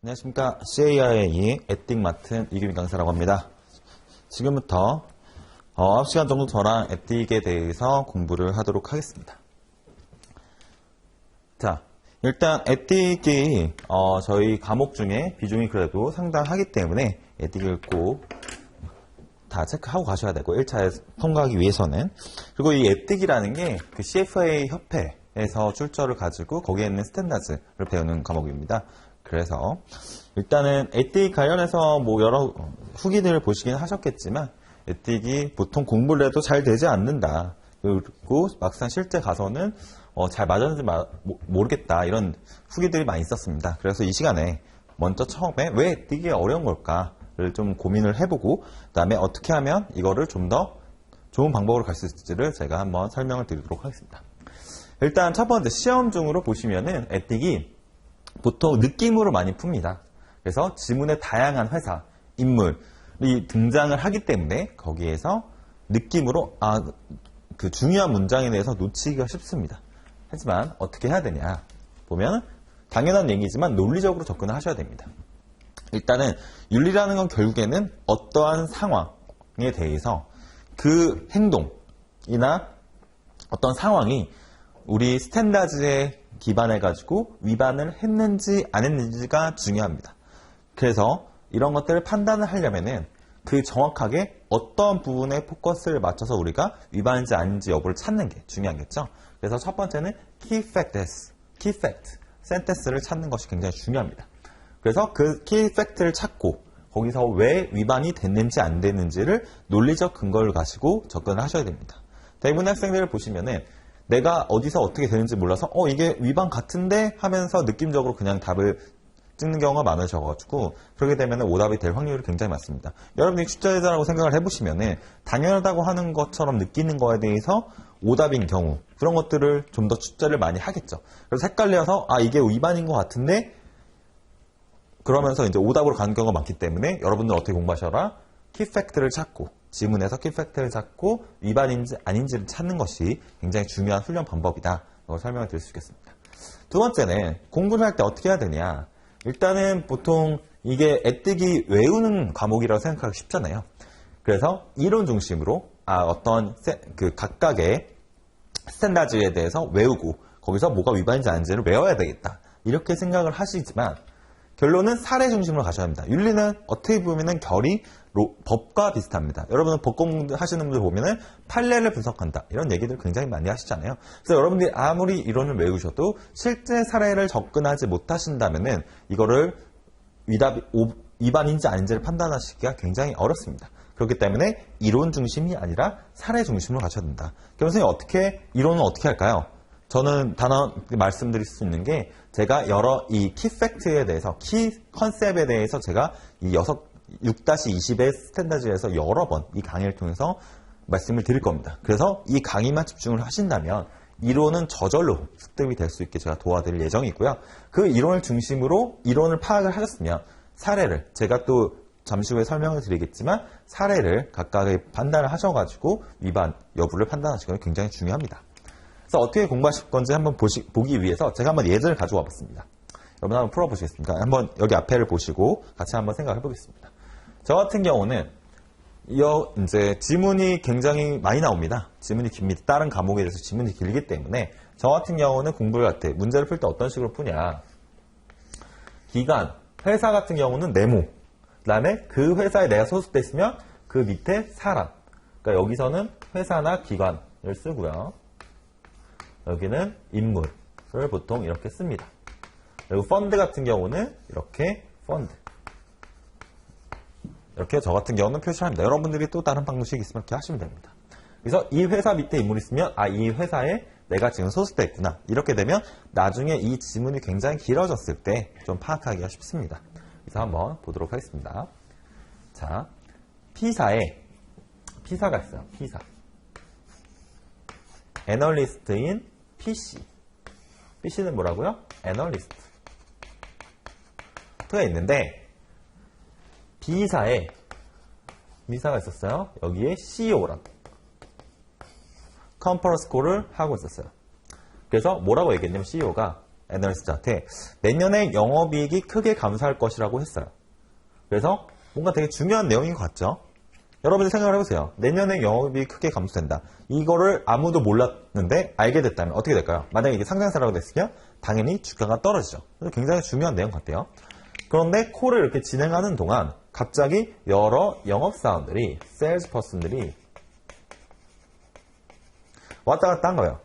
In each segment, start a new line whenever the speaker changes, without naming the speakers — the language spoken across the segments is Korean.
안녕하십니까. CAI의 에틱 맡은 이규민 강사라고 합니다. 지금부터 9시간 정도 저랑 에틱에 대해서 공부를 하도록 하겠습니다. 자, 일단 에틱이 저희 과목 중에 비중이 그래도 상당하기 때문에 에틱을 꼭 다 체크하고 가셔야 되고 1차에 통과하기 위해서는. 그리고 이 에틱이라는 게 그 CFA 협회에서 출처를 가지고 거기에 있는 스탠다드를 배우는 과목입니다. 그래서 일단은 에틱 관련해서 뭐 여러 후기들을 보시긴 하셨겠지만 에틱이 보통 공부를 해도 잘 되지 않는다. 그리고 막상 실제 가서는 잘 맞았는지 모르겠다. 이런 후기들이 많이 있었습니다. 그래서 이 시간에 먼저 처음에 왜 에틱이 어려운 걸까를 좀 고민을 해보고 그 다음에 어떻게 하면 이거를 좀 더 좋은 방법으로 갈 수 있을지를 제가 한번 설명을 드리도록 하겠습니다. 일단 첫 번째 시험 중으로 보시면은 에틱이 보통 느낌으로 많이 풉니다. 그래서 지문의 다양한 회사, 인물이 등장을 하기 때문에 거기에서 느낌으로 그 중요한 문장에 대해서 놓치기가 쉽습니다. 하지만 어떻게 해야 되냐 보면 당연한 얘기지만 논리적으로 접근을 하셔야 됩니다. 일단은 윤리라는 건 결국에는 어떠한 상황에 대해서 그 행동이나 어떤 상황이 우리 스탠다드에 기반해가지고 위반을 했는지 안 했는지가 중요합니다. 그래서 이런 것들을 판단을 하려면은 그 정확하게 어떤 부분에 포커스를 맞춰서 우리가 위반인지 아닌지 여부를 찾는 게 중요하겠죠. 그래서 첫 번째는 key fact, sentence를 찾는 것이 굉장히 중요합니다. 그래서 그 key fact를 찾고 거기서 왜 위반이 됐는지 안 됐는지를 논리적 근거를 가지고 접근을 하셔야 됩니다. 대부분의 학생들을 보시면은 내가 어디서 어떻게 되는지 몰라서 이게 위반 같은데 하면서 느낌적으로 그냥 답을 찍는 경우가 많으셔가지고 그렇게 되면 오답이 될 확률이 굉장히 많습니다. 여러분이 출제자라고 생각을 해보시면은 당연하다고 하는 것처럼 느끼는 거에 대해서 오답인 경우 그런 것들을 좀 더 출제를 많이 하겠죠. 그래서 헷갈려서 이게 위반인 것 같은데 그러면서 이제 오답으로 가는 경우가 많기 때문에 여러분들 어떻게 공부하셔라? 키팩트를 찾고 지문에서 키팩트를 찾고 위반인지 아닌지를 찾는 것이 굉장히 중요한 훈련 방법이다. 이걸 설명을 드릴 수 있겠습니다. 두 번째는 공부를 할 때 어떻게 해야 되냐. 일단은 보통 이게 에틱이 외우는 과목이라고 생각하기 쉽잖아요. 그래서 이론 중심으로 어떤 그 각각의 스탠다드에 대해서 외우고 거기서 뭐가 위반인지 아닌지를 외워야 되겠다. 이렇게 생각을 하시지만 결론은 사례 중심으로 가셔야 합니다. 윤리는 어떻게 보면은 결이 법과 비슷합니다. 여러분은 법 공부 하시는 분들 보면은 판례를 분석한다. 이런 얘기들 굉장히 많이 하시잖아요. 그래서 여러분들이 아무리 이론을 외우셔도 실제 사례를 접근하지 못하신다면은 이거를 위반인지 아닌지를 판단하시기가 굉장히 어렵습니다. 그렇기 때문에 이론 중심이 아니라 사례 중심으로 가셔야 된다. 그럼 선생님 이론은 어떻게 할까요? 저는 단어 말씀드릴 수 있는 게 제가 여러 이 키팩트에 대해서 키 컨셉에 대해서 제가 이 6-20의 스탠다드에서 여러 번 이 강의를 통해서 말씀을 드릴 겁니다. 그래서 이 강의만 집중을 하신다면 이론은 저절로 습득이 될 수 있게 제가 도와드릴 예정이고요. 그 이론을 중심으로 이론을 파악을 하셨으면 사례를 제가 또 잠시 후에 설명을 드리겠지만 사례를 각각의 판단을 하셔가지고 위반 여부를 판단하시는 게 굉장히 중요합니다. 그래서 어떻게 공부하실 건지 한번 보기 위해서 제가 한번 예제를 가져와 봤습니다. 여러분 한번 풀어보시겠습니까? 한번 여기 앞에를 보시고 같이 한번 생각해 보겠습니다. 저 같은 경우는 이제 지문이 굉장히 많이 나옵니다. 지문이 깁니다. 다른 과목에 대해서 지문이 길기 때문에 저 같은 경우는 공부를 할 때 문제를 풀 때 어떤 식으로 푸냐. 기간, 회사 같은 경우는 네모, 그 다음에 그 회사에 내가 소속돼 있으면 그 밑에 사람. 그러니까 여기서는 회사나 기관을 쓰고요. 여기는 인물을 보통 이렇게 씁니다. 그리고 펀드 같은 경우는 이렇게 펀드. 이렇게 저 같은 경우는 표시를 합니다. 여러분들이 또 다른 방식이 있으면 이렇게 하시면 됩니다. 그래서 이 회사 밑에 인물이 있으면 이 회사에 내가 지금 소속돼 있구나. 이렇게 되면 나중에 이 지문이 굉장히 길어졌을 때 좀 파악하기가 쉽습니다. 그래서 한번 보도록 하겠습니다. 자, P사가 있어요. P사. 애널리스트인 PC. PC는 뭐라고요? 애널리스트가 있는데 B사에 B사가 있었어요. 여기에 CEO라고 컨퍼런스 콜을 하고 있었어요. 그래서 뭐라고 얘기했냐면 CEO가 애널리스트한테 내년에 영업이익이 크게 감소할 것이라고 했어요. 그래서 뭔가 되게 중요한 내용인 것 같죠? 여러분들 생각을 해보세요. 내년에 영업이익이 크게 감소된다. 이거를 아무도 몰랐는데 알게 됐다면 어떻게 될까요? 만약에 이게 상장사라고 됐으면 당연히 주가가 떨어지죠. 그래서 굉장히 중요한 내용 같아요. 그런데 콜을 이렇게 진행하는 동안 갑자기 여러 영업사원들이, 세일즈퍼슨들이 왔다 갔다 한 거예요.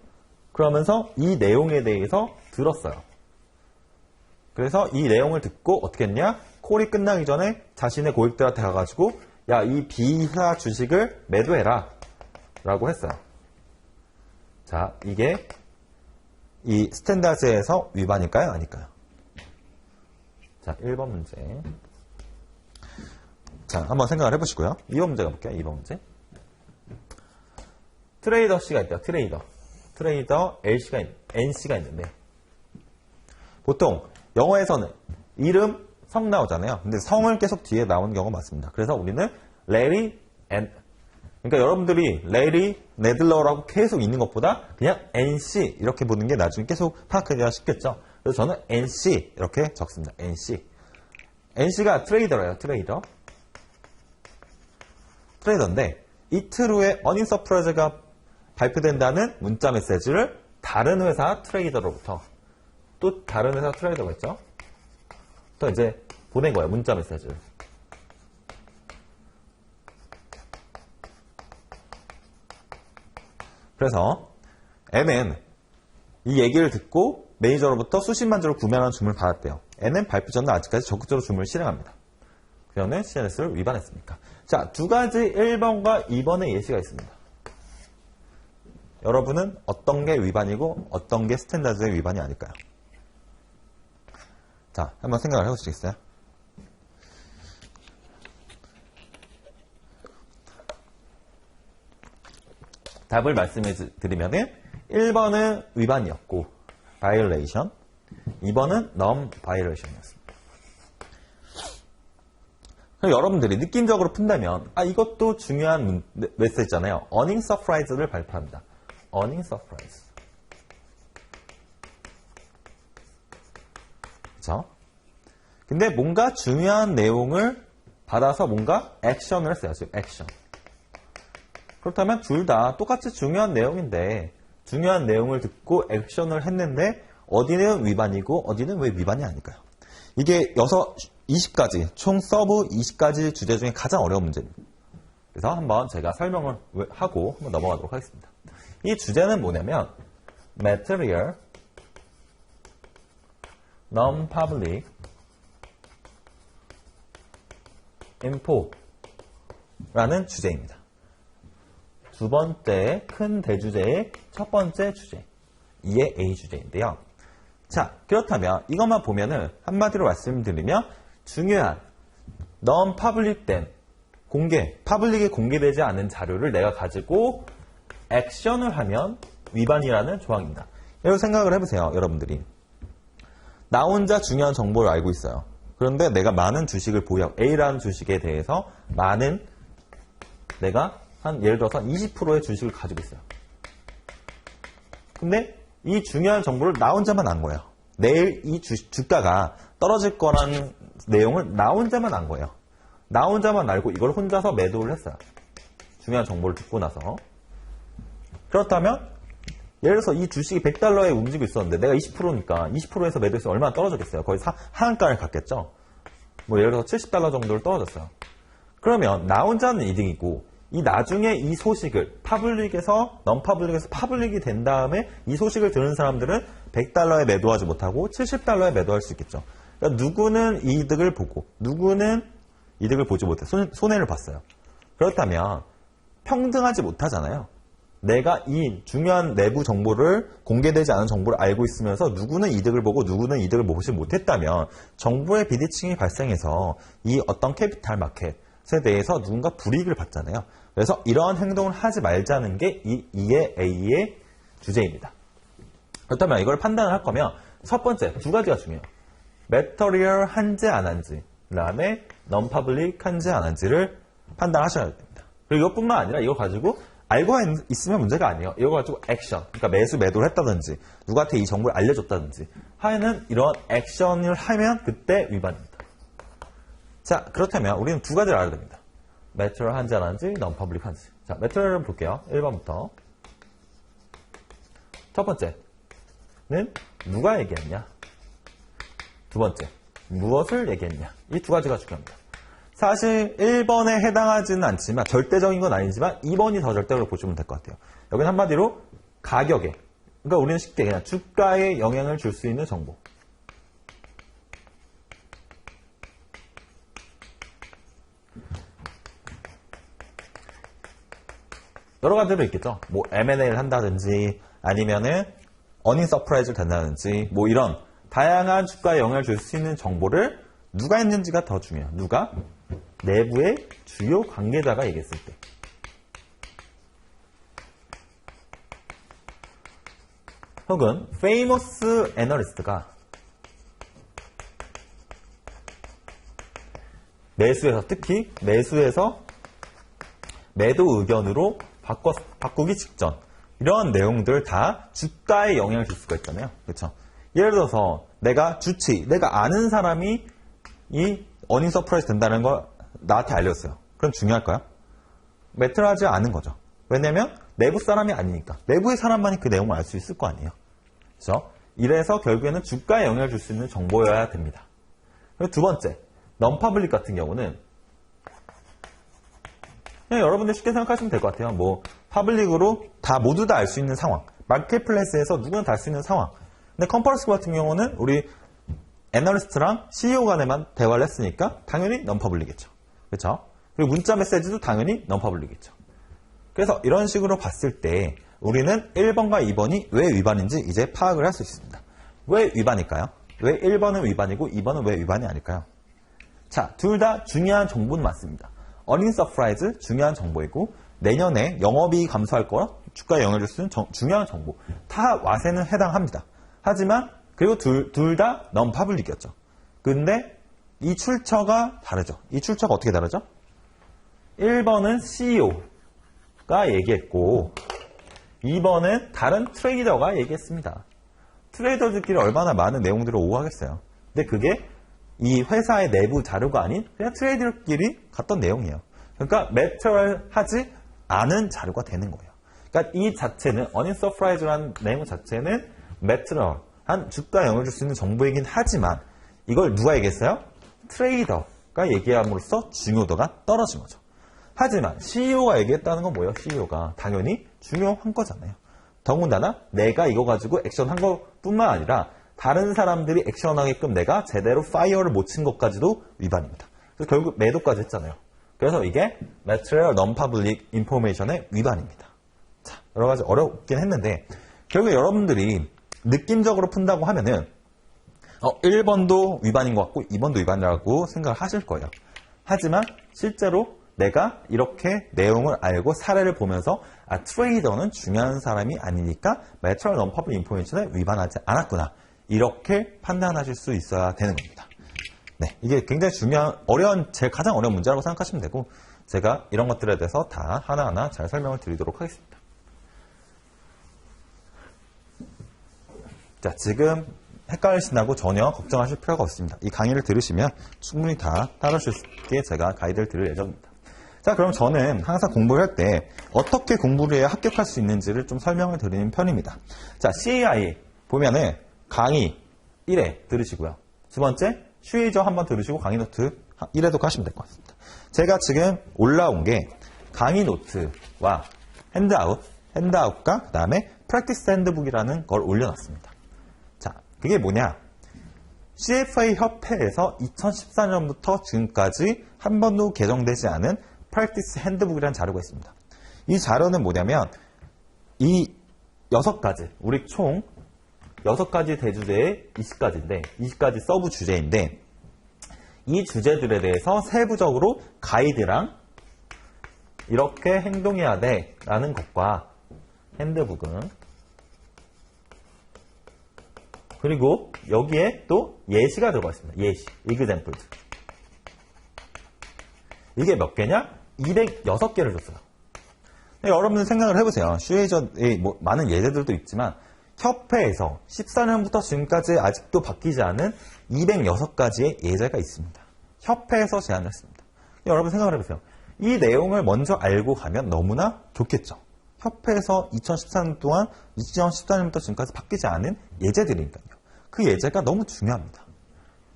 그러면서 이 내용에 대해서 들었어요. 그래서 이 내용을 듣고 어떻게 했냐? 콜이 끝나기 전에 자신의 고객들한테 가가지고 야, 이 B사 주식을 매도해라 라고 했어요. 자, 이게 이 스탠다드에서 위반일까요? 아닐까요? 자, 1번 문제. 자, 한번 생각을 해보시고요. 2번 문제 가볼게요. 2번 문제. 트레이더 C가 있대요. 트레이더 NC가 있는데 보통 영어에서는 이름, 성 나오잖아요. 근데 성을 계속 뒤에 나오는 경우가 많습니다. 그래서 우리는 레리 그러니까 여러분들이 레리 네들러라고 계속 있는 것보다 그냥 NC 이렇게 보는 게 나중에 계속 파악하기가 쉽겠죠. 그래서 저는 NC 이렇게 적습니다. NC가 트레이더래요. 트레이더인데 이틀 후에 어닝 서프라이즈가 발표된다는 문자 메시지를 다른 회사 트레이더로부터 또 다른 회사 트레이더가 있죠. 또 이제 보낸 거예요. 문자 메시지를. 그래서 N은 이 얘기를 듣고 매니저로부터 수십만 주를 구매하는 주문을 받았대요. N은 발표 전에 아직까지 적극적으로 주문을 실행합니다. 그녀는 CNS를 위반했습니까? 자, 두 가지 1번과 2번의 예시가 있습니다. 여러분은 어떤 게 위반이고 어떤 게 스탠다드의 위반이 아닐까요? 자, 한번 생각을 해보시겠어요? 답을 말씀해 드리면은 1번은 위반이었고 violation, 2번은 non-violation이었습니다. 그럼 여러분들이 느낌적으로 푼다면 이것도 중요한 메시지잖아요. earning surprise를 발표합니다. earning surprise. 그렇죠? 근데 뭔가 중요한 내용을 받아서 뭔가 액션을 했어요. 지금 액션. 그렇다면 둘 다 똑같이 중요한 내용인데 중요한 내용을 듣고 액션을 했는데 어디는 위반이고 어디는 왜 위반이 아닐까요? 이게 20가지, 총 서브 20가지 주제 중에 가장 어려운 문제입니다. 그래서 한번 제가 설명을 하고 한번 넘어가도록 하겠습니다. 이 주제는 뭐냐면 Material Non-Public Info라는 주제입니다. 두 번째 큰 대주제의 첫 번째 주제, 이게 A 주제인데요. 자, 그렇다면 이것만 보면은 한마디로 말씀드리면 중요한 non-public 된 퍼블릭에 공개되지 않은 자료를 내가 가지고 액션을 하면 위반이라는 조항입니다. 이런 생각을 해보세요, 여러분들이. 나 혼자 중요한 정보를 알고 있어요. 그런데 내가 많은 주식을 보유하고 A라는 주식에 대해서 내가 예를 들어서 20%의 주식을 가지고 있어요. 근데 이 중요한 정보를 나 혼자만 안 거예요. 내일 이 주가가 떨어질 거라는 내용을 나 혼자만 안 거예요. 나 혼자만 알고 이걸 혼자서 매도를 했어요. 중요한 정보를 듣고 나서. 그렇다면 예를 들어서 이 주식이 $100에 움직이고 있었는데 내가 20%니까 20%에서 매도해서 얼마나 떨어졌겠어요? 거의 하한가를 갔겠죠? 예를 들어서 $70 정도를 떨어졌어요. 그러면 나 혼자는 이득이고 이 나중에 이 소식을 퍼블릭에서 non-public에서 퍼블릭이 된 다음에 이 소식을 들은 사람들은 $100에 매도하지 못하고 $70에 매도할 수 있겠죠. 그러니까 누구는 이득을 보고 누구는 이득을 보지 못해 손해를 봤어요. 그렇다면 평등하지 못하잖아요. 내가 이 중요한 내부 정보를 공개되지 않은 정보를 알고 있으면서 누구는 이득을 보고 누구는 이득을 보지 못했다면 정보의 비대칭이 발생해서 이 어떤 캐피탈 마켓에 대해서 누군가 불이익을 받잖아요. 그래서 이러한 행동을 하지 말자는 게 이 A의 주제입니다. 그렇다면 이걸 판단을 할 거면 첫 번째 두 가지가 중요해요. Material 한지 안 한지, 그 다음에 Non-Public 한지 안 한지를 판단하셔야 됩니다. 그리고 이것뿐만 아니라 이걸 가지고 알고 있으면 문제가 아니에요. 이거 가지고 액션, 그러니까 매수 매도를 했다든지 누구한테 이 정보를 알려줬다든지 하는 이런 액션을 하면 그때 위반입니다. 자, 그렇다면 우리는 두 가지를 알아야 됩니다. 매트럴 한지 안 한지, non-public 한지. 자, 매트럴을 볼게요. 1번부터. 첫 번째는 누가 얘기했냐? 두 번째, 무엇을 얘기했냐? 이 두 가지가 중요합니다. 사실 1번에 해당하지는 않지만 절대적인 건 아니지만 2번이 더 절대적으로 보시면 될 것 같아요. 여기는 한마디로 가격에, 그러니까 우리는 쉽게 그냥 주가에 영향을 줄 수 있는 정보. 여러 가지로 있겠죠. 뭐 M&A를 한다든지 아니면은 어닝 서프라이즈를 된다든지 뭐 이런 다양한 주가에 영향을 줄 수 있는 정보를 누가 했는지가 더 중요해요. 누가? 내부의 주요 관계자가 얘기했을 때. 혹은 famous analyst가 매수에서, 특히 매수에서 매도 의견으로 바꾸기 직전, 이런 내용들 다 주가에 영향을 줄 수가 있잖아요. 그렇죠? 예를 들어서 내가 아는 사람이 이 어닝 서프라이즈 된다는 걸 나한테 알렸어요. 그럼 중요할까요? 매트하지 않은 거죠. 왜냐면 내부 사람이 아니니까. 내부의 사람만이 그 내용을 알 수 있을 거 아니에요. 그렇죠? 이래서 결국에는 주가에 영향을 줄 수 있는 정보여야 됩니다. 그리고 두 번째, non-public 같은 경우는 그냥 여러분들 쉽게 생각하시면 될 것 같아요. 뭐 퍼블릭으로 모두 다 알 수 있는 상황, 마켓플레이스에서 누구나 다 알 수 있는 상황. 근데 컴퍼러스 같은 경우는 우리 애널리스트랑 CEO 간에만 대화를 했으니까 당연히 non-public이겠죠. 그렇죠? 그리고 문자 메시지도 당연히 non-public이겠죠. 그래서 이런 식으로 봤을 때 우리는 1번과 2번이 왜 위반인지 이제 파악을 할 수 있습니다. 왜 위반일까요? 왜 1번은 위반이고 2번은 왜 위반이 아닐까요? 자, 둘 다 중요한 정보는 맞습니다. 어닝 서프라이즈 중요한 정보이고 내년에 영업이익 감소할 거라 주가에 영향을 줄 수 있는 중요한 정보. 다 와세는 해당합니다. 하지만 그리고 둘 다 non-public이었죠. 근데 이 출처가 다르죠. 이 출처가 어떻게 다르죠? 1번은 CEO가 얘기했고 2번은 다른 트레이더가 얘기했습니다. 트레이더들끼리 얼마나 많은 내용들을 오고하겠어요. 근데 그게 이 회사의 내부 자료가 아닌 그냥 트레이더들끼리 갔던 내용이에요. 그러니까 매트럴하지 않은 자료가 되는 거예요. 그러니까 이 자체는 어닝 서프라이즈라는 내용 자체는 매트럴한 주가에 영향을 줄 수 있는 정보이긴 하지만 이걸 누가 얘기했어요? 트레이더가 얘기함으로써 중요도가 떨어진 거죠. 하지만 CEO가 얘기했다는 건 뭐예요? CEO가 당연히 중요한 거잖아요. 더군다나 내가 이거 가지고 액션한 것뿐만 아니라 다른 사람들이 액션하게끔 내가 제대로 파이어를 못 친 것까지도 위반입니다. 그래서 결국 매도까지 했잖아요. 그래서 이게 Material Non-Public Information의 위반입니다. 자, 여러 가지 어렵긴 했는데 결국 여러분들이 느낌적으로 푼다고 하면은 1번도 위반인 것 같고 2번도 위반이라고 생각을 하실 거예요. 하지만 실제로 내가 이렇게 내용을 알고 사례를 보면서 트레이더는 중요한 사람이 아니니까 Material Non-Public Information에 위반하지 않았구나. 이렇게 판단하실 수 있어야 되는 겁니다. 네, 이게 굉장히 중요한, 제일 가장 어려운 문제라고 생각하시면 되고 제가 이런 것들에 대해서 다 하나하나 잘 설명을 드리도록 하겠습니다. 자, 지금 헷갈리신다고 전혀 걱정하실 필요가 없습니다. 이 강의를 들으시면 충분히 다 따라오실 수 있게 제가 가이드를 드릴 예정입니다. 자, 그럼 저는 항상 공부를 할 때 어떻게 공부를 해야 합격할 수 있는지를 좀 설명을 드리는 편입니다. 자, CAI 보면은 강의 1회 들으시고요. 두 번째, 슈이저 한번 들으시고 강의 노트 1회도 하시면 될 것 같습니다. 제가 지금 올라온 게 강의 노트와 핸드아웃과 그 다음에 프랙티스 핸드북이라는 걸 올려놨습니다. 자, 그게 뭐냐? CFA 협회에서 2014년부터 지금까지 한 번도 개정되지 않은 프랙티스 핸드북이라는 자료가 있습니다. 이 자료는 뭐냐면 이 6가지, 우리 총 6가지 대주제에 20가지인데 20가지 서브 주제인데 이 주제들에 대해서 세부적으로 가이드랑 이렇게 행동해야 돼 라는 것과 핸드북은 그리고 여기에 또 예시가 들어가 있습니다. 예시, examples. 이게 몇 개냐? 206개를 줬어요. 여러분들 생각을 해보세요. 슈웨이저의 뭐 많은 예제들도 있지만 협회에서 14년부터 지금까지 아직도 바뀌지 않은 206가지의 예제가 있습니다. 협회에서 제안을 했습니다. 여러분 생각을 해보세요. 이 내용을 먼저 알고 가면 너무나 좋겠죠. 협회에서 2014년 동안 2014년부터 지금까지 바뀌지 않은 예제들이니까요. 그 예제가 너무 중요합니다.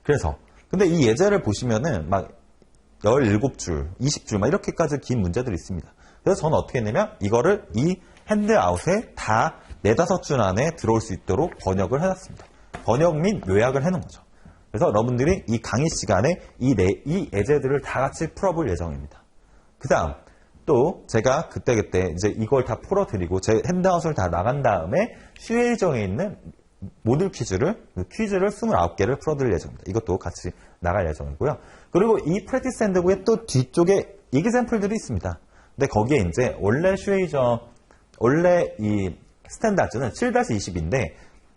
그래서 근데 이 예제를 보시면은 막 17줄, 20줄 막 이렇게까지 긴 문제들이 있습니다. 그래서 저는 어떻게 했냐면 이거를 이 핸드아웃에 다 4, 5줄 안에 들어올 수 있도록 번역을 해놨습니다. 번역 및 요약을 해놓은 거죠. 그래서 여러분들이 이 강의 시간에 이 예제들을 다 같이 풀어볼 예정입니다. 그 다음 또 제가 그때그때 이제 이걸 다 풀어드리고 제 핸드아웃을 다 나간 다음에 슈웨이저에 있는 모듈 퀴즈를 29개를 풀어드릴 예정입니다. 이것도 같이 나갈 예정이고요. 그리고 이 프랙티스 핸드북의 또 뒤쪽에 이그샘플들이 있습니다. 근데 거기에 이제 원래 슈웨이저 원래 이 스탠다드는 7-20인데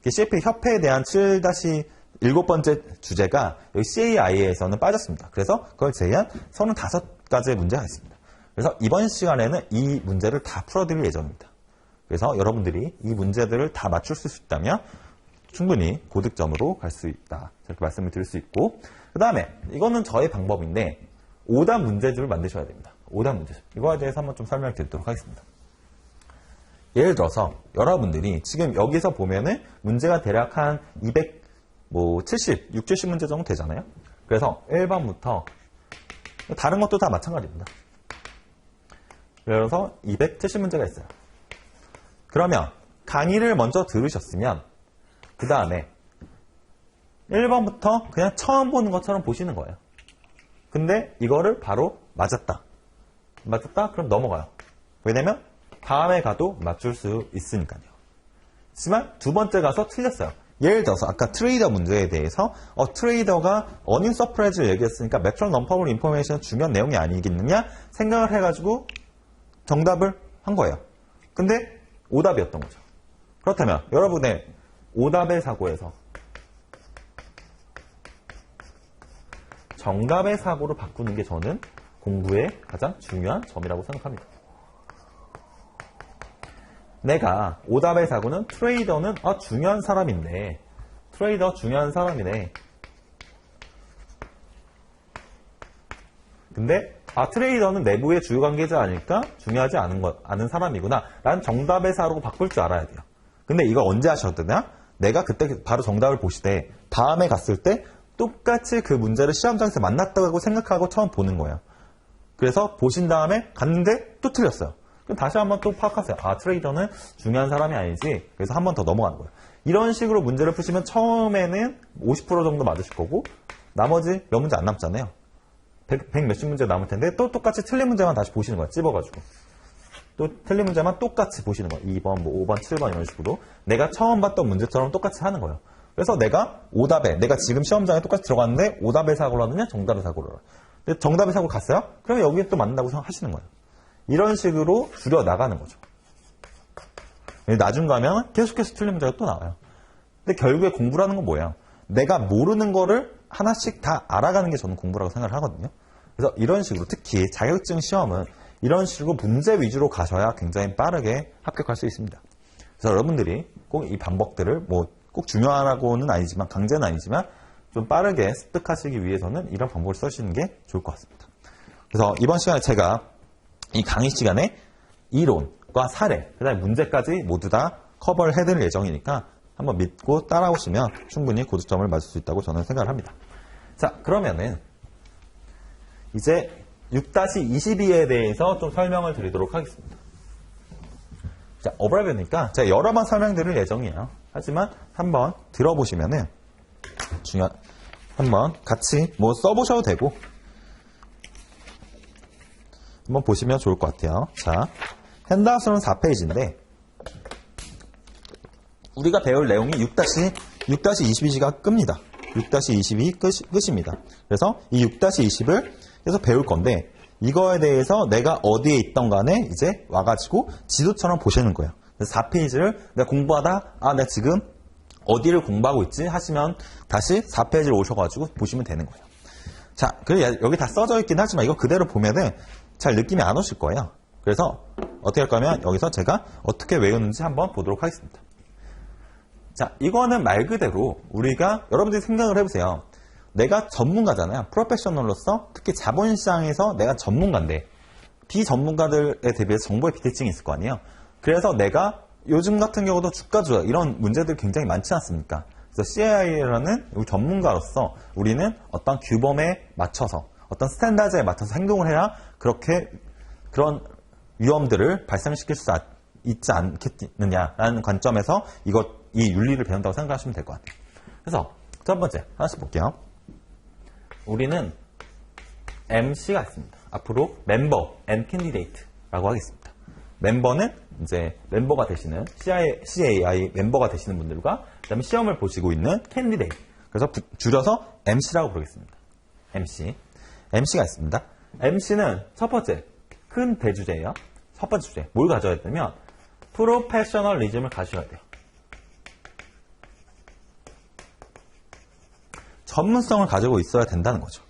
CFP 협회에 대한 7-7번째 주제가 여기 CAI에서는 빠졌습니다. 그래서 그걸 제외한 35가지의 문제가 있습니다. 그래서 이번 시간에는 이 문제를 다 풀어드릴 예정입니다. 그래서 여러분들이 이 문제들을 다 맞출 수 있다면 충분히 고득점으로 갈 수 있다. 이렇게 말씀을 드릴 수 있고 그 다음에 이거는 저의 방법인데 오답 문제집을 만드셔야 됩니다. 오답 문제집. 이거에 대해서 한번 좀 설명을 드리도록 하겠습니다. 예를 들어서 여러분들이 지금 여기서 보면은 문제가 대략 한 270, 60, 70문제 정도 되잖아요. 그래서 1번부터 다른 것도 다 마찬가지입니다. 그래서 270문제가 있어요. 그러면 강의를 먼저 들으셨으면 그 다음에 1번부터 그냥 처음 보는 것처럼 보시는 거예요. 근데 이거를 바로 맞았다. 그럼 넘어가요. 왜냐면 다음에 가도 맞출 수 있으니까요. 하지만 두 번째 가서 틀렸어요. 예를 들어서 아까 트레이더 문제에 대해서 트레이더가 어닝 서프라이즈를 얘기했으니까 매트럴 넘퍼블 인포메이션 중요한 내용이 아니겠느냐 생각을 해가지고 정답을 한 거예요. 근데 오답이었던 거죠. 그렇다면 여러분의 오답의 사고에서 정답의 사고로 바꾸는 게 저는 공부의 가장 중요한 점이라고 생각합니다. 내가 오답의 사고는 트레이더는 중요한 사람인데 트레이더 중요한 사람이네. 근데 트레이더는 내부의 주요 관계자 아닐까 중요하지 않은 사람이구나 라는 정답의 사고로 바꿀 줄 알아야 돼요. 근데 이거 언제 하셔도 되냐? 내가 그때 바로 정답을 보시되 다음에 갔을 때 똑같이 그 문제를 시험장에서 만났다고 생각하고 처음 보는 거예요. 그래서 보신 다음에 갔는데 또 틀렸어요. 그럼 다시 한번 또 파악하세요. 트레이더는 중요한 사람이 아니지. 그래서 한 번 더 넘어가는 거예요. 이런 식으로 문제를 푸시면 처음에는 50% 정도 맞으실 거고 나머지 몇 문제 안 남잖아요. 100 몇십 문제 남을 텐데 또 똑같이 틀린 문제만 다시 보시는 거예요. 찝어가지고. 또 틀린 문제만 똑같이 보시는 거예요. 2번, 5번, 7번 이런 식으로. 내가 처음 봤던 문제처럼 똑같이 하는 거예요. 그래서 내가 지금 시험장에 똑같이 들어갔는데 오답의 사고를 하느냐 정답의 사고를 하느냐. 근데 정답의 사고를 갔어요? 그러면 여기에 또 맞는다고 생각하시는 거예요. 이런 식으로 줄여나가는 거죠. 나중 가면 계속해서 틀린 문제가 또 나와요. 근데 결국에 공부라는 건 뭐예요? 내가 모르는 거를 하나씩 다 알아가는 게 저는 공부라고 생각을 하거든요. 그래서 이런 식으로 특히 자격증 시험은 이런 식으로 문제 위주로 가셔야 굉장히 빠르게 합격할 수 있습니다. 그래서 여러분들이 꼭 이 방법들을 꼭 중요하라고는 아니지만 강제는 아니지만 좀 빠르게 습득하시기 위해서는 이런 방법을 쓰시는 게 좋을 것 같습니다. 그래서 이번 시간에 제가 이 강의 시간에 이론과 사례, 그 다음에 문제까지 모두 다 커버를 해드릴 예정이니까 한번 믿고 따라오시면 충분히 고득점을 맞을 수 있다고 저는 생각을 합니다. 자, 그러면은 이제 6-22에 대해서 좀 설명을 드리도록 하겠습니다. 자, 어브라이브니까 제가 여러 번 설명드릴 예정이에요. 하지만 한번 들어보시면은 한번 같이 써보셔도 되고 한번 보시면 좋을 것 같아요. 자, 핸드아웃은 4페이지인데 우리가 배울 내용이 6-22가 끝입니다. 6-22 끝입니다. 그래서 이 6-20을 계속 배울 건데 이거에 대해서 내가 어디에 있던 간에 이제 와가지고 지도처럼 보시는 거예요. 그래서 4페이지를 내가 공부하다 내가 지금 어디를 공부하고 있지 하시면 다시 4페이지를 오셔가지고 보시면 되는 거예요. 자, 여기 다 써져 있긴 하지만 이거 그대로 보면은 잘 느낌이 안 오실 거예요. 그래서 어떻게 할 거면 여기서 제가 어떻게 외우는지 한번 보도록 하겠습니다. 자, 이거는 말 그대로 우리가 여러분들이 생각을 해보세요. 내가 전문가잖아요. 프로페셔널로서 특히 자본시장에서 내가 전문가인데 비전문가들에 대비해서 정보의 비대칭이 있을 거 아니에요. 그래서 내가 요즘 같은 경우도 주가 조작 이런 문제들이 굉장히 많지 않습니까? 그래서 CAI라는 전문가로서 우리는 어떤 규범에 맞춰서 어떤 스탠다드에 맞춰서 행동을 해야 그런 위험들을 발생시킬 수 있지 않겠느냐라는 관점에서 이 윤리를 배운다고 생각하시면 될 것 같아요. 그래서 첫 번째 하나씩 볼게요. 우리는 MC가 있습니다. 앞으로 멤버 and candidate라고 하겠습니다. 멤버는 이제 멤버가 되시는 CAI 멤버가 되시는 분들과 그다음에 시험을 보시고 있는 candidate. 그래서 줄여서 MC라고 부르겠습니다. MC가 있습니다. MC는 첫 번째 큰 대주제예요. 첫 번째 주제 뭘 가져야 되냐면 프로페셔널리즘을 가져야 돼요. 전문성을 가지고 있어야 된다는 거죠.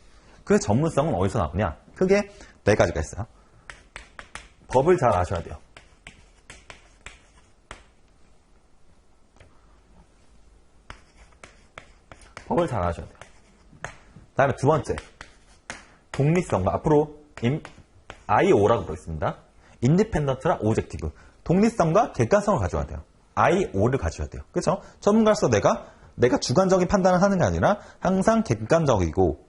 그 전문성은 어디서 나오냐? 크게 네 가지가 있어요. 법을 잘 아셔야 돼요. 법을 잘 아셔야 돼요. 그 다음에 두 번째, 독립성과 앞으로 IO라고 부르겠습니다. 인디펜던트랑 오브젝티브. 독립성과 객관성을 가져야 돼요. IO를 가져야 돼요. 그렇죠? 전문가로서 내가 주관적인 판단을 하는 게 아니라 항상 객관적이고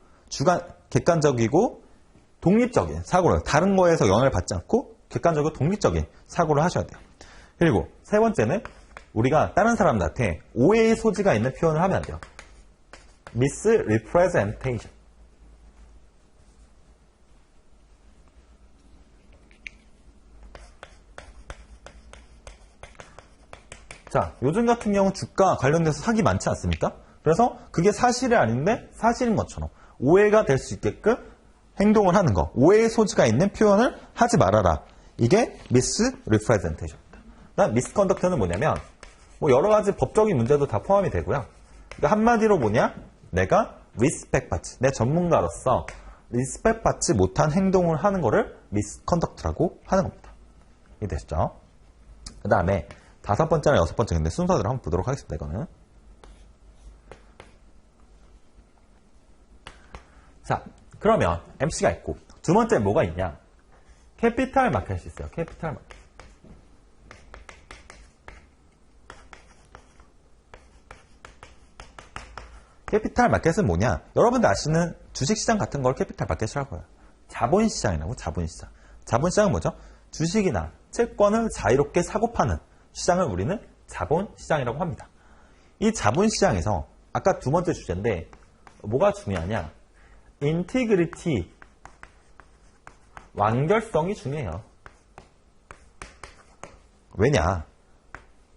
독립적인 사고를 다른 거에서 영향을 받지 않고 객관적이고 독립적인 사고를 하셔야 돼요. 그리고 세 번째는 우리가 다른 사람들한테 오해의 소지가 있는 표현을 하면 안 돼요. misrepresentation. 자, 요즘 같은 경우는 주가 관련돼서 사기 많지 않습니까? 그래서 그게 사실이 아닌데 사실인 것처럼 오해가 될 수 있게끔 행동을 하는 거, 오해의 소지가 있는 표현을 하지 말아라. 이게 misrepresentation입니다. misconduct는 뭐냐면 여러 가지 법적인 문제도 다 포함이 되고요. 그러니까 한마디로 뭐냐? 내가 respect 받지, 내 전문가로서 respect 받지 못한 행동을 하는 거를 misconduct라고 하는 겁니다. 이해되시죠? 그 다음에 다섯 번째랑 여섯 번째 근데 순서대로 한번 보도록 하겠습니다. 이거는 자, 그러면 MC가 있고 두 번째 뭐가 있냐? 캐피탈 마켓이 있어요. 캐피탈 마켓. 캐피탈 마켓은 뭐냐? 여러분들 아시는 주식시장 같은 걸 캐피탈 마켓이라고 해요. 자본시장이라고, 자본시장. 자본시장은 뭐죠? 주식이나 채권을 자유롭게 사고 파는 시장을 우리는 자본시장이라고 합니다. 이 자본시장에서 아까 두 번째 주제인데 뭐가 중요하냐? 인티그리티, 완결성이 중요해요. 왜냐?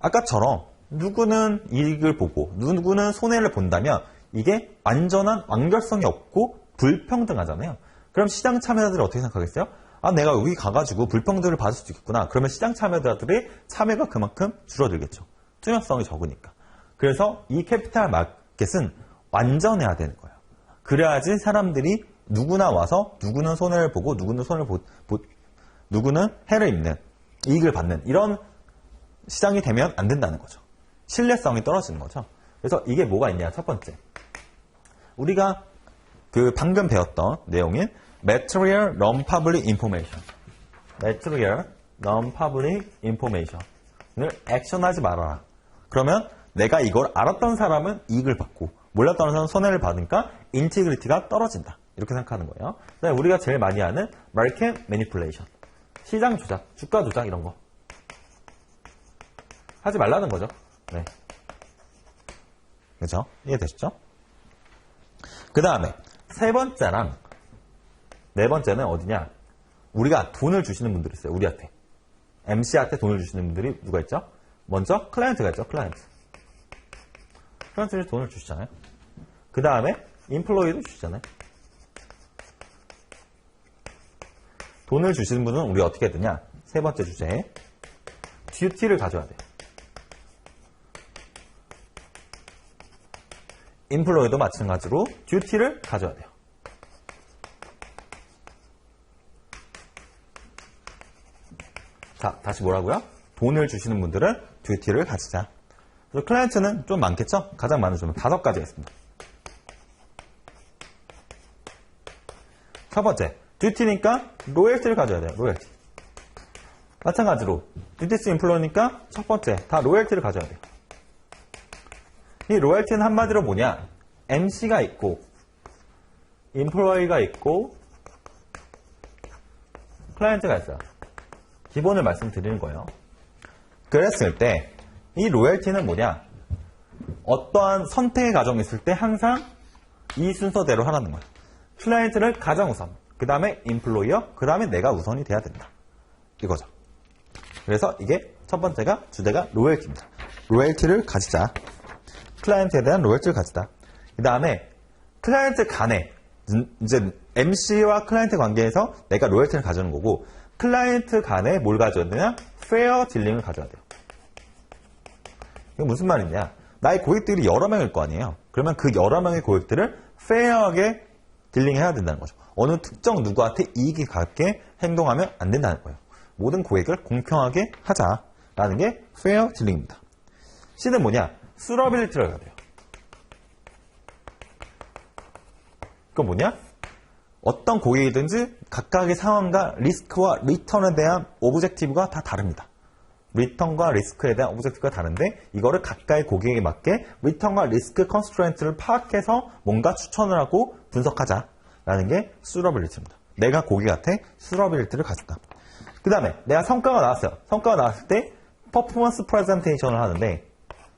아까처럼 누구는 이익을 보고 누구는 손해를 본다면 이게 완전한 완결성이 없고 불평등하잖아요. 그럼 시장 참여자들이 어떻게 생각하겠어요? 아, 내가 여기 가가지고 불평등을 받을 수도 있구나. 그러면 시장 참여자들의 참여가 그만큼 줄어들겠죠. 투명성이 적으니까. 그래서 이 캐피탈 마켓은 완전해야 되는 거예요. 그래야지 사람들이 누구나 와서 누구는 손해를 보고 누구는 누구는 해를 입는, 이익을 받는 이런 시장이 되면 안 된다는 거죠. 신뢰성이 떨어지는 거죠. 그래서 이게 뭐가 있냐? 첫 번째, 우리가 방금 배웠던 내용인 Material Non-Public Information, Material Non-Public Information을 액션하지 말아라. 그러면 내가 이걸 알았던 사람은 이익을 받고 몰랐던 사람은 손해를 받으니까 인티그리티가 떨어진다. 이렇게 생각하는 거예요. 그다음에 우리가 제일 많이 하는 Market Manipulation, 시장 조작, 주가 조작 이런 거 하지 말라는 거죠. 네. 그렇죠? 이해되시죠? 그 다음에 세 번째랑 네 번째는 어디냐? 우리가 돈을 주시는 분들이 있어요. 우리한테. MC한테 돈을 주시는 분들이 누가 있죠? 먼저 클라이언트가 있죠. 클라이언트들이 돈을 주시잖아요. 그 다음에 인플로이도 주시잖아요. 돈을 주시는 분은 우리 어떻게 해야 되냐? 세 번째 주제에 듀티를 가져야 돼요. 인플로이도 마찬가지로 듀티를 가져야 돼요. 자, 다시 뭐라고요? 돈을 주시는 분들은 듀티를 가지자. 그래서 클라이언트는 좀 많겠죠? 가장 많은 점은 5가지가 있습니다. 첫 번째, 듀티니까 로열티를 가져야 돼요. 로열티. 마찬가지로 듀티스 인플로니까 첫 번째, 다 로열티를 가져야 돼요. 이 로열티는 한마디로 뭐냐? MC가 있고 인플로이가 있고 클라이언트가 있어요. 기본을 말씀드리는 거예요. 그랬을 때 이 로열티는 뭐냐? 어떠한 선택의 과정이 있을 때 항상 이 순서대로 하라는 거예요. 클라이언트를 가장 우선, 그 다음에 인플로이어, 그 다음에 내가 우선이 돼야 된다. 이거죠. 그래서 이게 첫 번째가 주제가 로열티입니다. 로열티를 가지자. 클라이언트에 대한 로열티를 가지다. 그 다음에 클라이언트 간에 이제 MC와 클라이언트 관계에서 내가 로열티를 가져는 거고 클라이언트 간에 뭘 가져야 되냐? 페어 딜링을 가져야 돼요. 이게 무슨 말이냐? 나의 고객들이 여러 명일 거 아니에요. 그러면 그 여러 명의 고객들을 페어하게 딜링해야 된다는 거죠. 어느 특정 누구한테 이익이 가게 행동하면 안 된다는 거예요. 모든 고객을 공평하게 하자라는 게 페어 딜링입니다. C는 뭐냐? 수러빌리티를 해야 돼요. 그건 뭐냐? 어떤 고객이든지 각각의 상황과 리스크와 리턴에 대한 오브젝티브가 다 다릅니다. 리턴과 리스크에 대한 오브젝티브가 다른데 이거를 각각의 고객에게 맞게 리턴과 리스크 컨스트레인트를 파악해서 뭔가 추천을 하고 분석하자라는 게 수러빌리티입니다. 내가 고객한테 수러빌리티를 가졌다. 그 다음에 내가 성과가 나왔어요. 성과가 나왔을 때 퍼포먼스 프레젠테이션을 하는데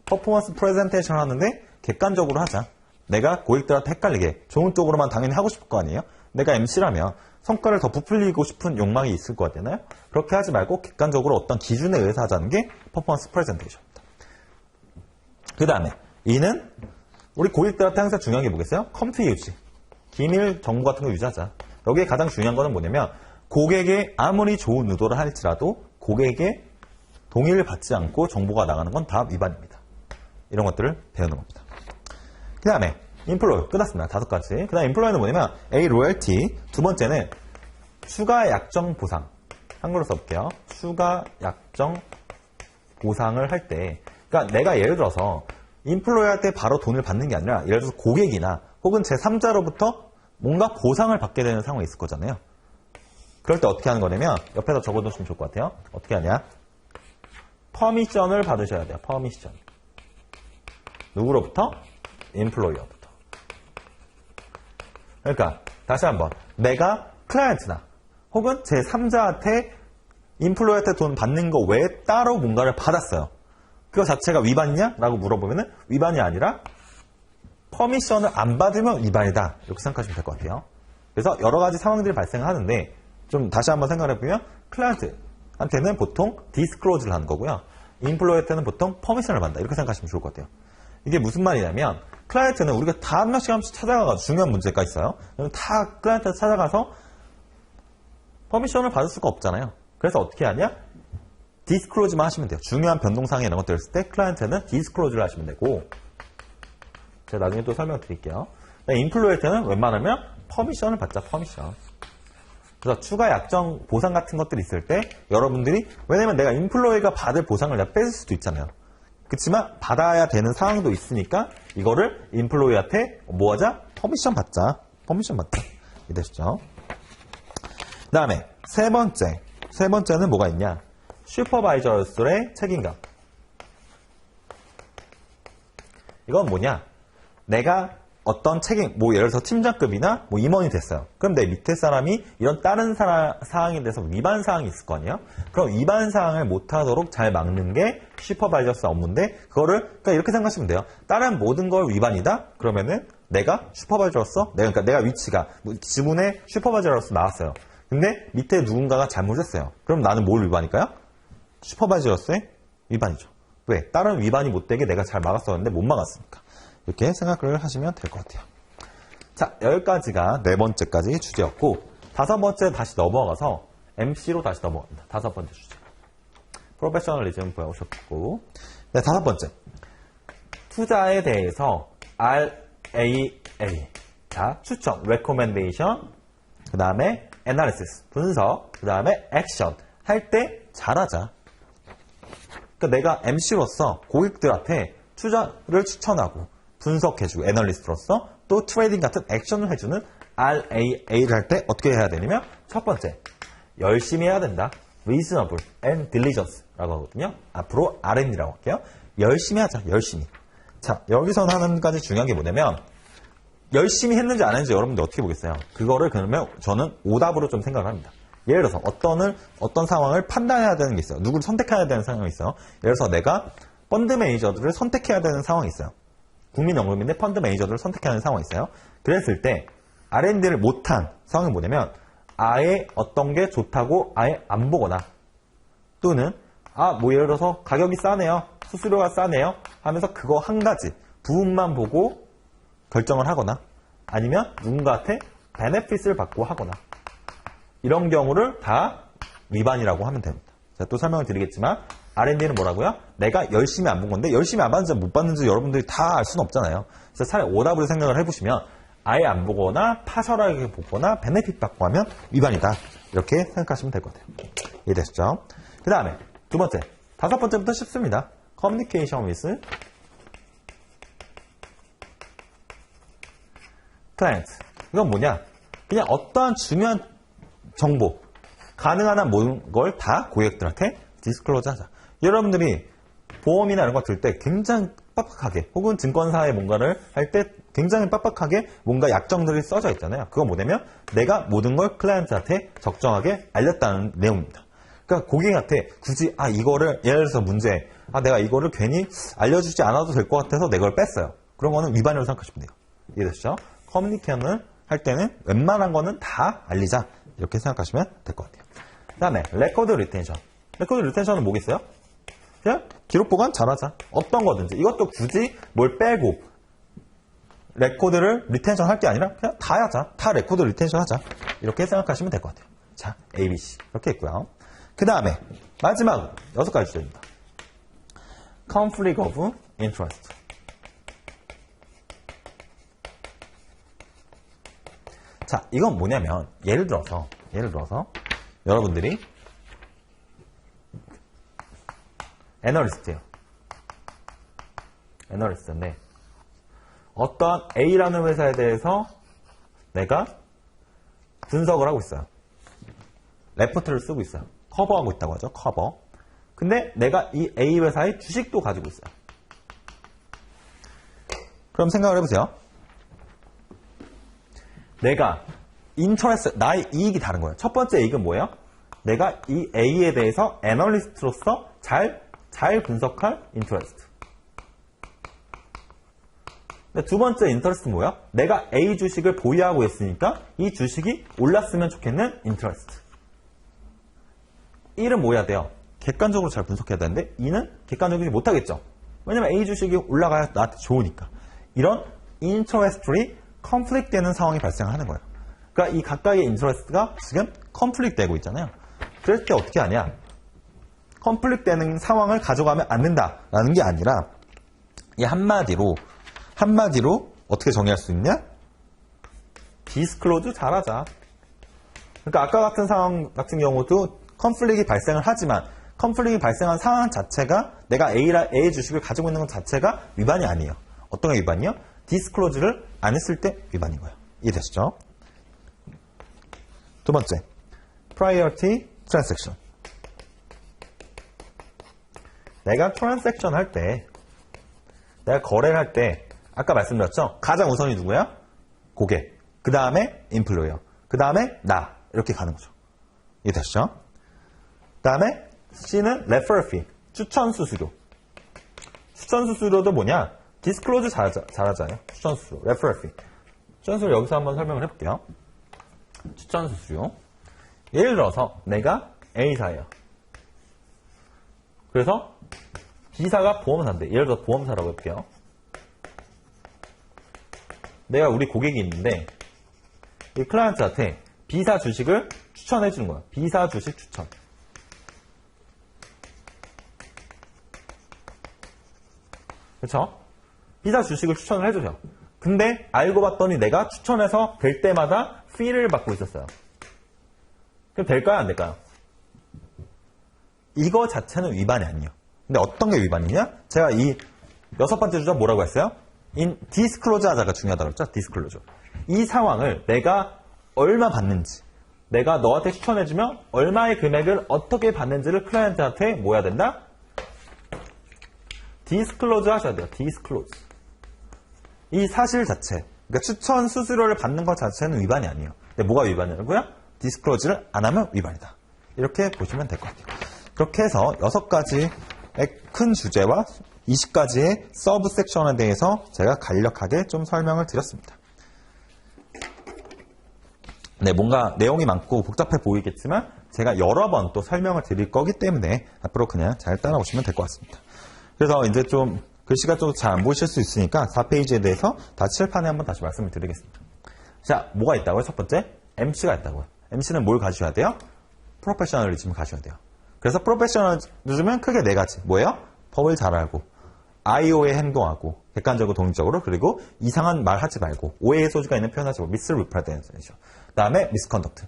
퍼포먼스 프레젠테이션을 하는데 객관적으로 하자. 내가 고객들한테 헷갈리게 좋은 쪽으로만 당연히 하고 싶을 거 아니에요? 내가 MC라면 성과를 더 부풀리고 싶은 욕망이 있을 것 같잖아요? 그렇게 하지 말고 객관적으로 어떤 기준에 의해서 하자는 게 퍼포먼스 프레젠테이션입니다. 그 다음에 E는 우리 고객들한테 항상 중요한 게 뭐겠어요? 컴퓨터 유지. 기밀 정보 같은 거 유지하자. 여기에 가장 중요한 거는 뭐냐면 고객의 아무리 좋은 의도를 할지라도 고객의 동의를 받지 않고 정보가 나가는 건 다 위반입니다. 이런 것들을 배우는 겁니다. 그 다음에 인플로이 끝났습니다. 5가지. 그 다음 인플로이는 뭐냐면 A 로열티, 두 번째는 추가 약정 보상. 한글로 써볼게요. 추가 약정 보상을 할 때, 그러니까 내가 예를 들어서 인플로이한테 바로 돈을 받는 게 아니라 예를 들어서 고객이나 혹은 제3자로부터 뭔가 보상을 받게 되는 상황이 있을 거잖아요. 그럴 때 어떻게 하는 거냐면 옆에다 적어두시면 좋을 것 같아요. 어떻게 하냐? 퍼미션을 받으셔야 돼요. 퍼미션. 누구로부터? 인플로이어부터. 그러니까 다시 한번 내가 클라이언트나 혹은 제3자한테 인플로이한테 돈 받는 거 외에 따로 뭔가를 받았어요. 그거 자체가 위반이냐? 라고 물어보면 위반이 아니라 퍼미션을 안 받으면 위반이다. 이렇게 생각하시면 될 것 같아요. 그래서 여러 가지 상황들이 발생하는데 좀 다시 한번 생각해보면 클라이언트한테는 보통 디스클로즈를 하는 거고요. 인플로이한테는 보통 퍼미션을 받는다. 이렇게 생각하시면 좋을 것 같아요. 이게 무슨 말이냐면 클라이언트는 우리가 다 한 명씩 찾아가서 중요한 문제가 있어요. 다 클라이언트한테 찾아가서 퍼미션을 받을 수가 없잖아요. 그래서 어떻게 하냐? 디스클로즈만 하시면 돼요. 중요한 변동사항 이런 것들 있을 때 클라이언트는 디스클로즈를 하시면 되고 제가 나중에 또 설명드릴게요. 인플로이한테는 웬만하면 퍼미션을 받자. 퍼미션. 그래서 추가 약정 보상 같은 것들이 있을 때 여러분들이 왜냐면 내가 인플로이가 받을 보상을 내가 뺏을 수도 있잖아요. 그렇지만 받아야 되는 상황도 있으니까 이거를 인플로이한테 뭐 하자? 퍼미션 받자. 퍼미션 받자. 이되시죠? 그 다음에 세 번째는 뭐가 있냐? 슈퍼바이저로서의 책임감. 이건 뭐냐? 내가 어떤 책임, 뭐 예를 들어서 팀장급이나 뭐 임원이 됐어요. 그럼 내 밑에 사람이 이런 다른 사항에 대해서 위반 사항이 있을 거 아니에요? 그럼 위반 사항을 못하도록 잘 막는 게 슈퍼바이저스 업무인데 그거를 그러니까 이렇게 생각하시면 돼요. 다른 모든 걸 위반이다? 그러면은 내가 슈퍼바이저로서 그러니까 내가 위치가 지문에 슈퍼바이저로서 나왔어요. 근데 밑에 누군가가 잘못했어요. 그럼 나는 뭘 위반일까요? 슈퍼바이저로서의 위반이죠. 왜? 다른 위반이 못 되게 내가 잘 막았었는데 못 막았으니까. 이렇게 생각을 하시면 될 것 같아요. 자, 여기까지가 4번째까지 주제였고 5번째 다시 넘어가서 MC로 다시 넘어갑니다. 5번째 주제. 프로페셔널리즘 보여오셨고 5번째. 투자에 대해서 RAA. 자, 추천, recommendation, 그 다음에 analysis, 분석, 그 다음에 action, 할 때 잘하자. 그러니까 내가 MC로서 고객들한테 투자를 추천하고 분석해주고 애널리스트로서 또 트레이딩 같은 액션을 해주는 RAA를 할 때 어떻게 해야 되냐면 첫 번째, 열심히 해야 된다. reasonable and diligence라고 하거든요. 앞으로 R&D라고 할게요. 열심히 하자. 열심히. 자, 여기서 하는 가지 중요한 게 뭐냐면 열심히 했는지 안 했는지 여러분들 어떻게 보겠어요? 그거를 그러면 저는 오답으로 좀 생각을 합니다. 예를 들어서 어떤 상황을 판단해야 되는 게 있어요. 누구를 선택해야 되는 상황이 있어요. 예를 들어서 내가 펀드 매니저들을 선택해야 되는 상황이 있어요. 국민연금인데 펀드 매니저들을 선택해야 하는 상황이 있어요. 그랬을 때 R&D를 못한 상황이 뭐냐면 아예 어떤 게 좋다고 아예 안 보거나 또는 뭐 예를 들어서 가격이 싸네요. 수수료가 싸네요. 하면서 그거 한 가지 부분만 보고 결정을 하거나 아니면 누군가한테 베네핏을 받고 하거나 이런 경우를 다 위반이라고 하면 됩니다. 제가 또 설명을 드리겠지만 R&D는 뭐라고요? 내가 열심히 안 본 건데 열심히 안 봤는지 못 봤는지 여러분들이 다 알 수는 없잖아요. 그래서 차라리 오답으로 생각을 해보시면 아예 안 보거나 파절하게 보거나 베네핏 받고 하면 위반이다. 이렇게 생각하시면 될 것 같아요. 이해되셨죠? 그 다음에 두 번째, 다섯 번째부터 쉽습니다. Communication with client. 이건 뭐냐? 그냥 어떠한 중요한 정보, 가능한 한 모든 걸 다 고객들한테 디스클로즈 하자. 여러분들이 보험이나 이런 거 들 때 굉장히 빡빡하게 혹은 증권사에 뭔가를 할 때 굉장히 빡빡하게 뭔가 약정들이 써져 있잖아요. 그거 뭐냐면 내가 모든 걸 클라이언트한테 적정하게 알렸다는 내용입니다. 그러니까 고객한테 굳이 이거를 예를 들어서 문제 내가 이거를 괜히 알려주지 않아도 될 것 같아서 내가 그걸 뺐어요. 그런 거는 위반이라고 생각하시면 돼요. 이해되시죠? 커뮤니케이션을 할 때는 웬만한 거는 다 알리자. 이렇게 생각하시면 될 것 같아요. 그 다음에 레코드 리텐션. 레코드 리텐션은 뭐겠어요? 그냥 기록 보관 잘하자. 어떤 거든지. 이것도 굳이 뭘 빼고 레코드를 리텐션 할 게 아니라 그냥 다 하자. 다 레코드 리텐션 하자. 이렇게 생각하시면 될 것 같아요. 자, ABC. 이렇게 있고요. 그 다음에 마지막 6가지 주제입니다. Conflict of interest. 자, 이건 뭐냐면 예를 들어서 여러분들이 애널리스트예요. 애널리스트인데 어떤 A라는 회사에 대해서 내가 분석을 하고 있어요. 레포트를 쓰고 있어요. 커버하고 있다고 하죠. 커버. 근데 내가 이 A 회사의 주식도 가지고 있어요. 그럼 생각을 해보세요. 내가 인터레스트, 나의 이익이 다른 거예요. 첫 번째 이익은 뭐예요? 내가 이 A에 대해서 애널리스트로서 잘 분석할 인터레스트. 두 번째 인터레스트는 뭐예요? 내가 A 주식을 보유하고 있으니까 이 주식이 올랐으면 좋겠는 인터레스트. 1은 뭐 해야 돼요? 객관적으로 잘 분석해야 되는데 2는 객관적이지 못하겠죠. 왜냐면 A 주식이 올라가야 나한테 좋으니까. 이런 인터레스트들이 컨플릭트 되는 상황이 발생하는 거예요. 그러니까 이 각각의 인터레스트가 지금 컨플릭트 되고 있잖아요. 그럴 때 어떻게 하냐? 컨플릭트 되는 상황을 가져가면 안 된다라는 게 아니라 이 한마디로 어떻게 정의할 수 있냐? 디스클로즈 잘하자. 그러니까 아까 같은 상황 같은 경우도 컨플릭이 발생을 하지만 컨플릭이 발생한 상황 자체가 내가 A 주식을 가지고 있는 것 자체가 위반이 아니에요. 어떤 게 위반이요? 디스클로즈를 안 했을 때 위반인 거예요. 이해되시죠? 두 번째, priority transaction. 내가 트랜잭션 할 때, 내가 거래를 할 때 아까 말씀드렸죠? 가장 우선이 누구야? 고객. 그 다음에 인플로이어. 그 다음에 나. 이렇게 가는 거죠. 이해되시죠? 그 다음에 C는 referral fee. 추천 수수료. 추천 수수료도 뭐냐? 디스클로즈 잘하잖아요. 추천 수수료. referral fee. 추천 수수료 여기서 한번 설명을 해볼게요. 추천 수수료. 예를 들어서 내가 A사예요. 그래서 B사가 보험사인데 예를 들어서 보험사라고 해볼게요. 내가 우리 고객이 있는데 이 클라이언트한테 B사 주식을 추천해 주는 거야. B사 주식 추천. 그렇죠? B사 주식을 추천을 해주세요. 근데 알고 봤더니 내가 추천해서 될 때마다 fee를 받고 있었어요. 그럼 될까요? 안 될까요? 이거 자체는 위반이 아니에요. 근데 어떤 게 위반이냐? 제가 이 6번째 주제 뭐라고 했어요? 디스클로즈 하자가 중요하다고 했죠? 디스클로즈. 이 상황을 내가 얼마 받는지, 내가 너한테 추천해주면 얼마의 금액을 어떻게 받는지를 클라이언트한테 뭐 해야 된다? 디스클로즈 하셔야 돼요. 디스클로즈. 이 사실 자체, 그러니까 추천 수수료를 받는 것 자체는 위반이 아니에요. 근데 뭐가 위반이라고요? 디스클로즈를 안 하면 위반이다. 이렇게 보시면 될 것 같아요. 그렇게 해서 6가지의 큰 주제와 20가지의 서브 섹션에 대해서 제가 간략하게 좀 설명을 드렸습니다. 네, 뭔가 내용이 많고 복잡해 보이겠지만 제가 여러 번 또 설명을 드릴 거기 때문에 앞으로 그냥 잘 따라오시면 될 것 같습니다. 그래서 이제 좀 글씨가 좀 잘 안 보이실 수 있으니까 4페이지에 대해서 다 칠판에 한번 다시 말씀을 드리겠습니다. 자, 뭐가 있다고요? 첫 번째, MC가 있다고요. MC는 뭘 가져야 돼요? 프로페셔널리즘을 가져야 돼요. 그래서 프로페셔널리즘은 크게 4가지. 뭐예요? 법을 잘 알고, IO에 행동하고, 객관적으로 독립적으로, 그리고 이상한 말 하지 말고, 오해의 소지가 있는 표현하지 말고, misrepresentation. 그 다음에 misconduct.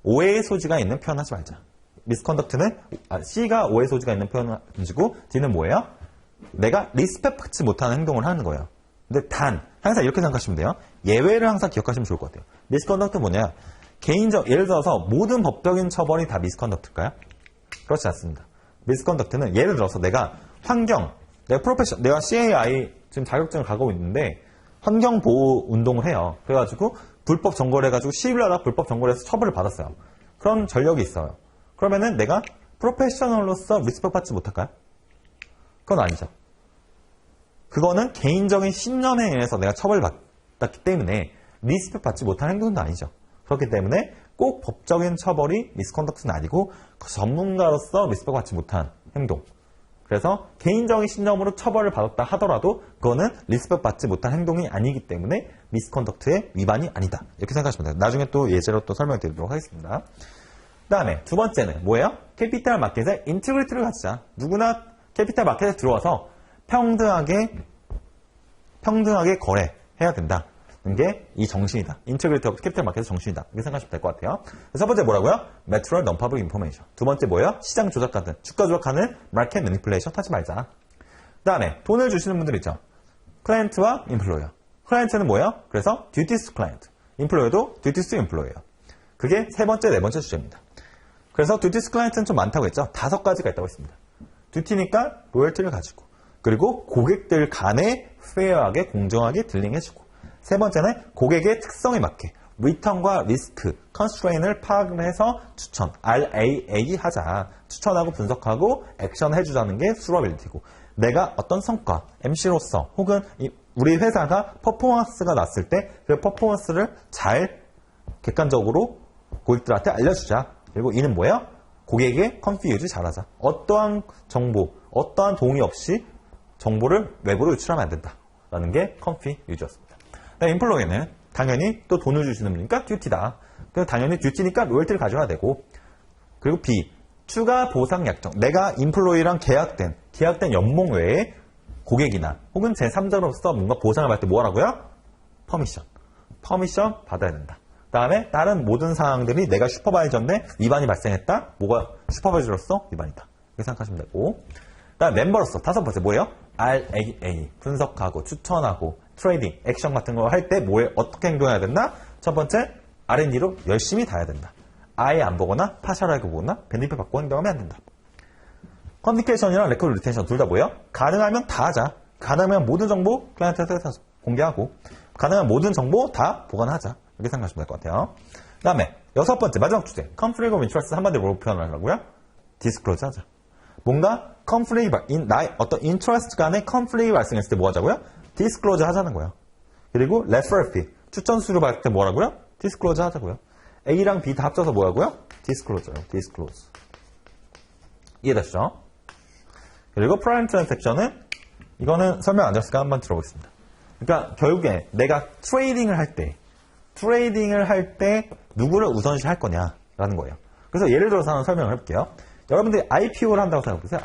오해의 소지가 있는 표현하지 말자. misconduct는 C가 오해의 소지가 있는 표현이고, D는 뭐예요? 내가 리스펙트 못하는 행동을 하는 거예요. 근데 항상 이렇게 생각하시면 돼요. 예외를 항상 기억하시면 좋을 것 같아요. misconduct는 뭐냐? 예를 들어서 모든 법적인 처벌이 다 misconduct일까요? 그렇지 않습니다. misconduct는 예를 들어서 내가 내가 CAI 지금 자격증을 가고 있는데 환경보호 운동을 해요. 그래가지고 불법 점거를 해가지고 시위를 하다 불법 점거를 해서 처벌을 받았어요. 그런 전력이 있어요. 그러면은 내가 프로페셔널로서 리스펙 받지 못할까요? 그건 아니죠. 그거는 개인적인 신념에 의해서 내가 처벌받았기 때문에 리스펙 받지 못한 행동도 아니죠. 그렇기 때문에 꼭 법적인 처벌이 미스컨덕트는 아니고 전문가로서 리스펙 받지 못한 행동. 그래서 개인적인 신념으로 처벌을 받았다 하더라도 그거는 리스펙 받지 못한 행동이 아니기 때문에 미스컨덕트의 위반이 아니다. 이렇게 생각하시면 돼요. 나중에 또 예제로 또 설명드리도록 하겠습니다. 그 다음에 두 번째는 뭐예요? 캐피탈 마켓의 인티그리티를 가지자. 누구나 캐피탈 마켓에 들어와서 평등하게 거래해야 된다. 게 이 정신이다. 인테그리티 오브 캐피탈 마켓의 정신이다. 이렇게 생각하시면 될 것 같아요. 첫 번째 뭐라고요? 매트럴 non-public information. 두 번째 뭐예요? 시장 조작하는, 주가 조작하는 마켓 매니플레이션 하지 말자. 그 다음에 돈을 주시는 분들 있죠. 클라이언트와 인플로이어. 클라이언트는 뭐예요? 그래서 duties to client. 인플로이어도 duties to employer. 그게 세 번째, 네 번째 주제입니다. 그래서 duties to client는 좀 많다고 했죠. 5가지가 있다고 했습니다. 듀티니까 로열티를 가지고, 그리고 고객들 간에 페어하게 공정하게 딜링해주고, 세 번째는 고객의 특성에 맞게 리턴과 리스크, 컨스트레인을 파악을 해서 추천, RAA 하자. 추천하고 분석하고 액션 해주자는 게 수로빌리티고, 내가 어떤 성과, MC로서 혹은 우리 회사가 퍼포먼스가 났을 때 그 퍼포먼스를 잘 객관적으로 고객들한테 알려주자. 그리고 이는 뭐예요? 고객의 컨피 유지 잘하자. 어떠한 정보, 어떠한 동의 없이 정보를 외부로 유출하면 안 된다. 라는 게 컨피 유지였습니다. 인플로이는 당연히 또 돈을 주시는 분이니까 듀티다. 당연히 듀티니까 로열티를 가져야 되고, 그리고 B, 추가 보상 약정. 내가 인플로이랑 계약된 연봉 외에 고객이나 혹은 제3자로서 뭔가 보상을 받을 때 뭐 하라고요? 퍼미션 받아야 된다. 그 다음에 다른 모든 사항들이 내가 슈퍼바이저인데 위반이 발생했다? 뭐가 슈퍼바이저로서 위반이다. 이렇게 생각하시면 되고, 그 다음 멤버로서 5번째 뭐예요? RAA, 분석하고 추천하고 트레이딩, 액션 같은 거 할 때 뭐에 어떻게 행동해야 된다? 첫 번째, R&D로 열심히 다 해야 된다. 아예 안 보거나 파셜하게 보거나 베니핏 받고 행동하면 안 된다. 커뮤니케이션이랑 레코드 리텐션 둘 다 뭐예요? 가능하면 다 하자. 가능하면 모든 정보 클라이언트한테 공개하고, 가능한 모든 정보 다 보관하자. 이렇게 생각하시면 될 것 같아요. 그 다음에 6번째 마지막 주제, conflict of interest 한마디로 뭐로 표현하려고요? 디스클로즈 하자. 뭔가 나의 어떤 인트러스트 간의 컨플릭이 발생했을 때 뭐 하자고요? 디스클로즈 하자는 거예요. 그리고 레퍼럴 피, 추천 수료 받을 때 뭐라고요? 디스클로즈 하자고요. A랑 B 다 합쳐서 뭐라고요? 디스클로즈요. 디스클로즈. 이해되시죠? 그리고 프라임 트랜잭션은 이거는 설명 안 드렸으니까 한번 들어보겠습니다. 그러니까 결국에 내가 트레이딩을 할 때 누구를 우선시 할 거냐라는 거예요. 그래서 예를 들어서 하나 설명을 해볼게요. 여러분들이 IPO를 한다고 생각해보세요.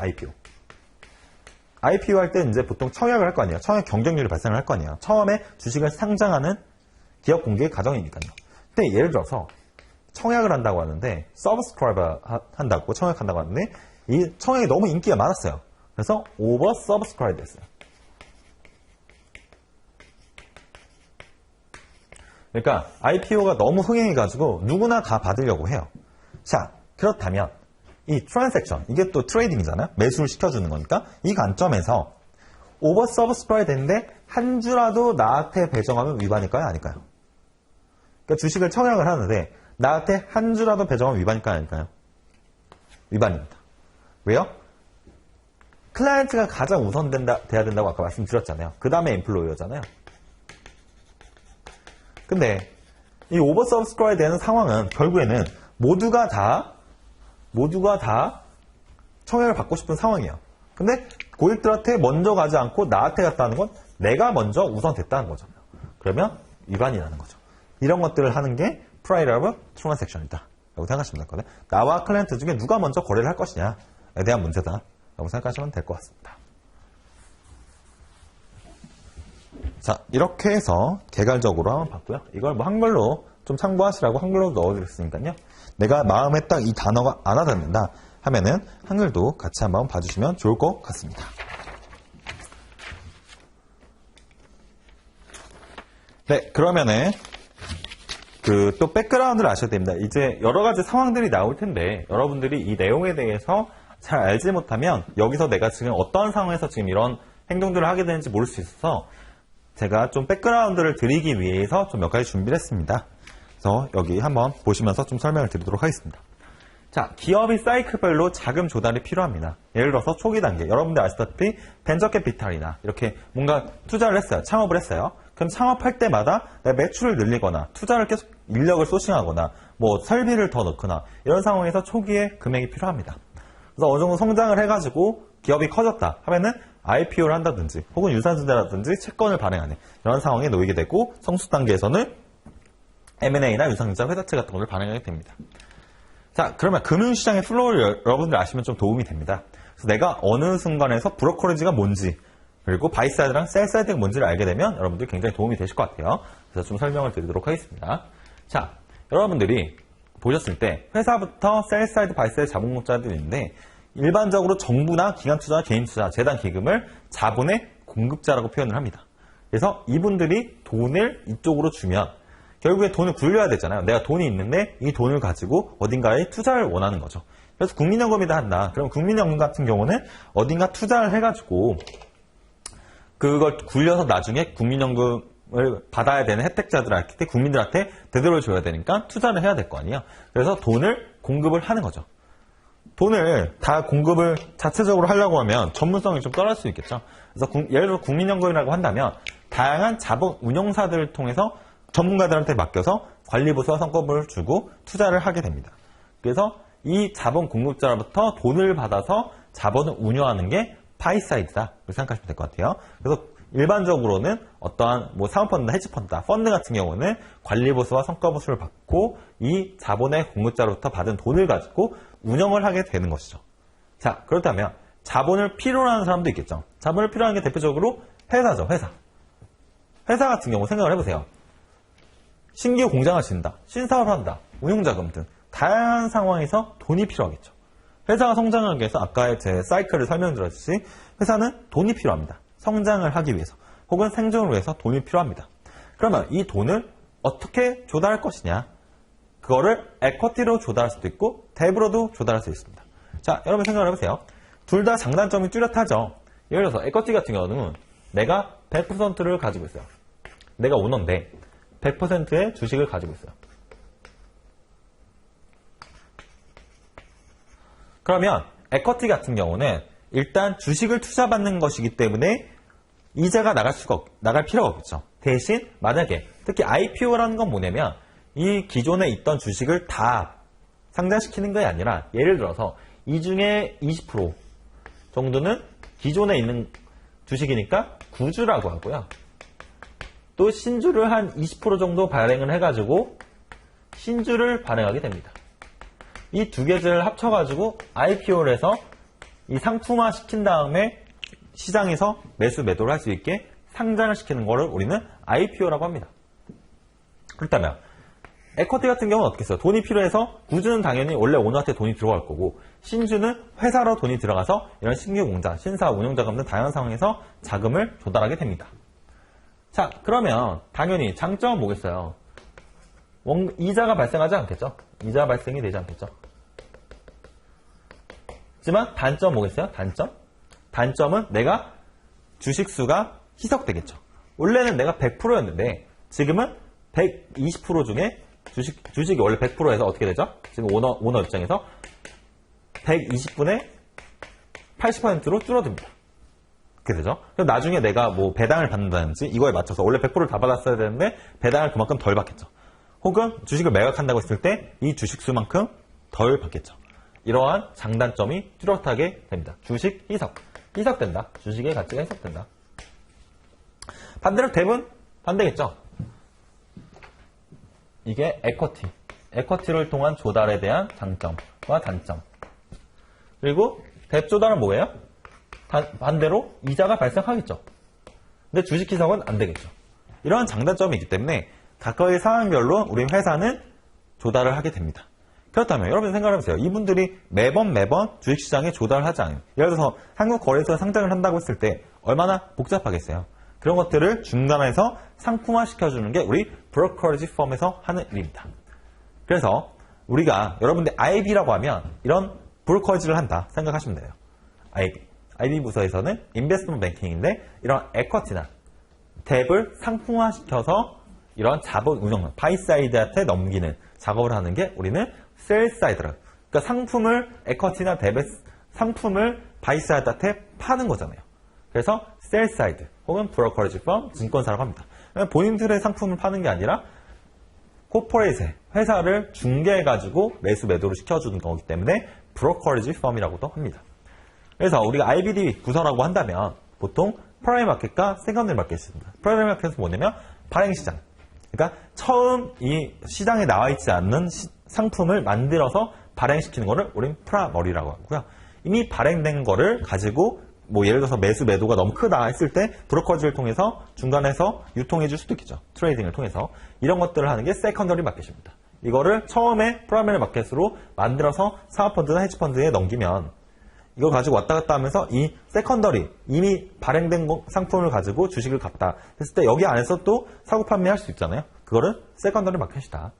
IPO 할 때 이제 보통 청약을 할 거 아니에요. 청약 경쟁률이 발생을 할 거 아니에요. 처음에 주식을 상장하는 기업 공개 과정이니까요. 근데 예를 들어서 청약을 한다고 하는데 서브스크라이버 한다고 청약한다고 하는데 이 청약이 너무 인기가 많았어요. 그래서 오버 서브스크라이브 됐어요. 그러니까 IPO가 너무 흥행해가지고 누구나 다 받으려고 해요. 자, 그렇다면 이 트랜잭션, 이게 또 트레이딩이잖아요. 매수를 시켜주는 거니까 이 관점에서 오버 서브스크라이브 됐는데 한 주라도 나한테 배정하면 위반일까요? 아닐까요? 그러니까 주식을 청약을 하는데 나한테 한 주라도 배정하면 위반일까요? 아닐까요? 위반입니다. 왜요? 클라이언트가 가장 돼야 된다고 아까 말씀드렸잖아요. 그 다음에 엠플로이어잖아요. 근데 이 오버 서브스크라이브 되는 상황은 결국에는 모두가 다 청약을 받고 싶은 상황이에요. 근데 고객들한테 먼저 가지 않고 나한테 갔다는 건 내가 먼저 우선 됐다는 거잖아요. 그러면 위반이 나는 거죠. 이런 것들을 하는 게 프라이러브 트랜잭션이다 라고 생각하시면 될 거예요. 나와 클라이언트 중에 누가 먼저 거래를 할 것이냐에 대한 문제다 라고 생각하시면 될 것 같습니다. 자, 이렇게 해서 개괄적으로 한번 봤고요. 이걸 뭐 한글로 좀 참고하시라고 한글로 넣어드렸으니까요. 내가 마음에 딱 이 단어가 안 와닿는다 하면은 한글도 같이 한번 봐주시면 좋을 것 같습니다. 네, 그러면은 또 백그라운드를 아셔야 됩니다. 이제 여러 가지 상황들이 나올 텐데 여러분들이 이 내용에 대해서 잘 알지 못하면 여기서 내가 지금 어떤 상황에서 지금 이런 행동들을 하게 되는지 모를 수 있어서 제가 좀 백그라운드를 드리기 위해서 좀 몇 가지 준비를 했습니다. 그래서 여기 한번 보시면서 좀 설명을 드리도록 하겠습니다. 자, 기업이 사이클별로 자금 조달이 필요합니다. 예를 들어서 초기 단계, 여러분들 아시다시피 벤처 캐피탈이나 이렇게 뭔가 투자를 했어요. 창업을 했어요. 그럼 창업할 때마다 매출을 늘리거나 투자를 계속 인력을 소싱하거나 뭐 설비를 더 넣거나 이런 상황에서 초기에 금액이 필요합니다. 그래서 어느 정도 성장을 해가지고 기업이 커졌다 하면은 IPO를 한다든지 혹은 유산증자라든지 채권을 발행하는 이런 상황에 놓이게 되고 성숙 단계에서는 M&A나 유상증자 회사채 같은 것을 발행하게 됩니다. 자, 그러면 금융시장의 플로우를 여러분들 아시면 좀 도움이 됩니다. 그래서 내가 어느 순간에서 브로커리지가 뭔지 그리고 바이사이드랑 셀사이드가 뭔지를 알게 되면 여러분들 굉장히 도움이 되실 것 같아요. 그래서 좀 설명을 드리도록 하겠습니다. 자, 여러분들이 보셨을 때 회사부터 셀사이드, 바이사이드 자본공급자들이 있는데 일반적으로 정부나 기관투자, 개인투자, 재단, 기금을 자본의 공급자라고 표현을 합니다. 그래서 이분들이 돈을 이쪽으로 주면 결국에 돈을 굴려야 되잖아요. 내가 돈이 있는데 이 돈을 가지고 어딘가에 투자를 원하는 거죠. 그래서 국민연금이다 한다. 그럼 국민연금 같은 경우는 어딘가 투자를 해가지고 그걸 굴려서 나중에 국민연금을 받아야 되는 혜택자들한테, 국민들한테 되돌려줘야 되니까 투자를 해야 될 거 아니에요. 그래서 돈을 공급을 하는 거죠. 돈을 다 공급을 자체적으로 하려고 하면 전문성이 좀 떨어질 수 있겠죠. 그래서 예를 들어 국민연금이라고 한다면 다양한 자본 운용사들을 통해서 전문가들한테 맡겨서 관리보수와 성과급을 주고 투자를 하게 됩니다. 그래서 이 자본 공급자로부터 돈을 받아서 자본을 운영하는 게 바이사이드다. 이렇게 생각하시면 될 것 같아요. 그래서 일반적으로는 어떠한 뭐 사모펀드나 헤지펀드, 펀드 같은 경우는 관리보수와 성과보수를 받고 이 자본의 공급자로부터 받은 돈을 가지고 운영을 하게 되는 것이죠. 자, 그렇다면 자본을 필요로 하는 사람도 있겠죠. 자본을 필요로 하는 게 대표적으로 회사죠. 회사 같은 경우 생각을 해보세요. 신규 공장을 짓는다, 신사업을 한다, 운용자금 등 다양한 상황에서 돈이 필요하겠죠. 회사가 성장하기 위해서 아까의 제 사이클을 설명드렸듯이 회사는 돈이 필요합니다. 성장을 하기 위해서 혹은 생존을 위해서 돈이 필요합니다. 그러면 이 돈을 어떻게 조달할 것이냐? 그거를 에쿼티로 조달할 수도 있고 뎁으로도 조달할 수 있습니다. 자, 여러분 생각을 해보세요. 둘 다 장단점이 뚜렷하죠. 예를 들어서 에쿼티 같은 경우는 내가 100%를 가지고 있어요. 내가 오너인데 100%의 주식을 가지고 있어요. 그러면 에쿼티 같은 경우는 일단 주식을 투자받는 것이기 때문에 이자가 나갈 필요가 없죠. 대신 만약에 특히 IPO라는 건 뭐냐면 이 기존에 있던 주식을 다 상장시키는 게 아니라 예를 들어서 이 중에 20% 정도는 기존에 있는 주식이니까 구주라고 하고요. 또 신주를 한 20% 정도 발행을 해가지고 신주를 발행하게 됩니다. 이 두 개를 합쳐가지고 IPO를 해서 이 상품화 시킨 다음에 시장에서 매수 매도를 할 수 있게 상장을 시키는 거를 우리는 IPO라고 합니다. 그렇다면 에쿼티 같은 경우는 어떻게 써요? 돈이 필요해서 구주는 당연히 원래 오너한테 돈이 들어갈 거고 신주는 회사로 돈이 들어가서 이런 신규 공장, 신사, 운영자금 등 다양한 상황에서 자금을 조달하게 됩니다. 자, 그러면 당연히 장점은 뭐겠어요? 이자가 발생하지 않겠죠? 이자 발생이 되지 않겠죠? 하지만 단점 뭐겠어요? 단점은 내가 주식수가 희석되겠죠. 원래는 내가 100%였는데 지금은 120% 중에 주식이 원래 100%에서 어떻게 되죠? 지금 오너 입장에서 120분의 80%로 줄어듭니다. 그렇게 되죠? 그럼 나중에 내가 뭐 배당을 받는다든지 이거에 맞춰서 원래 100%를 다 받았어야 되는데 배당을 그만큼 덜 받겠죠. 혹은 주식을 매각한다고 했을 때 이 주식수만큼 덜 받겠죠. 이러한 장단점이 뚜렷하게 됩니다. 주식 희석된다. 주식의 가치가 희석된다. 반대로 뎁은 반대겠죠. 이게 에쿼티를 통한 조달에 대한 장점과 단점. 그리고 뎁 조달은 뭐예요? 반대로 이자가 발생하겠죠. 근데 주식 희석은 안 되겠죠. 이러한 장단점이 있기 때문에 각각의 상황별로 우리 회사는 조달을 하게 됩니다. 그렇다면 여러분 생각해보세요. 이분들이 매번 주식시장에 조달을 하지 않아요. 예를 들어서 한국거래소에 상장을 한다고 했을 때 얼마나 복잡하겠어요. 그런 것들을 중간에서 상품화 시켜주는 게 우리 브로커리지 펌에서 하는 일입니다. 그래서 우리가 여러분들 IB라고 하면 이런 브로커리지를 한다 생각하시면 돼요. IB 부서에서는 인베스트먼트 뱅킹인데 이런 에쿼티나 뎁을 상품화시켜서 이런 자본 운영, 바이사이드한테 넘기는 작업을 하는 게 우리는 셀사이드라. 그러니까 상품을 에쿼티나 뎁의 상품을 바이사이드한테 파는 거잖아요. 그래서 셀사이드 혹은 브로커리지 펌, 증권사라고 합니다. 본인들의 상품을 파는 게 아니라 코퍼레이트의 회사를 중개해가지고 매수 매도를 시켜주는 거기 때문에 브로커리지 펌이라고도 합니다. 그래서 우리가 IBD 부서라고 한다면 보통 프라이머리 마켓과 세컨더리 마켓이 있습니다. 프라이머리 마켓은 뭐냐면 발행시장. 그러니까 처음 이 시장에 나와 있지 않는 상품을 만들어서 발행시키는 거를 우린 프라머리라고 하고요. 이미 발행된 거를 가지고 뭐 예를 들어서 매수 매도가 너무 크다 했을 때 브로커지를 통해서 중간에서 유통해 줄 수도 있겠죠. 트레이딩을 통해서 이런 것들을 하는 게 세컨더리 마켓입니다. 이거를 처음에 프라이머리 마켓으로 만들어서 사모펀드나 헤지펀드에 넘기면 이걸 가지고 왔다 갔다 하면서 이 세컨더리 이미 발행된 상품을 가지고 주식을 갖다 했을 때 여기 안에서 또 사고 판매할 수 있잖아요. 그거를 세컨더리 마켓이다.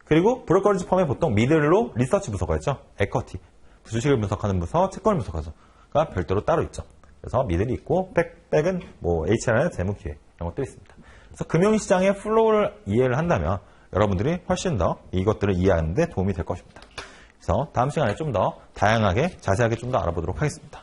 그리고 브로커리지 펌에 보통 미들로 리서치 부서가 있죠. 에쿼티 주식을 분석하는 부서, 채권을 분석하서가 별도로 따로 있죠. 그래서 미들이 있고 백은 뭐 HR나 재무기획 이런 것도 있습니다. 그래서 금융시장의 플로우를 이해를 한다면 여러분들이 훨씬 더 이것들을 이해하는 데 도움이 될 것입니다. 그래서 다음 시간에 좀 더 다양하게 자세하게 좀 더 알아보도록 하겠습니다.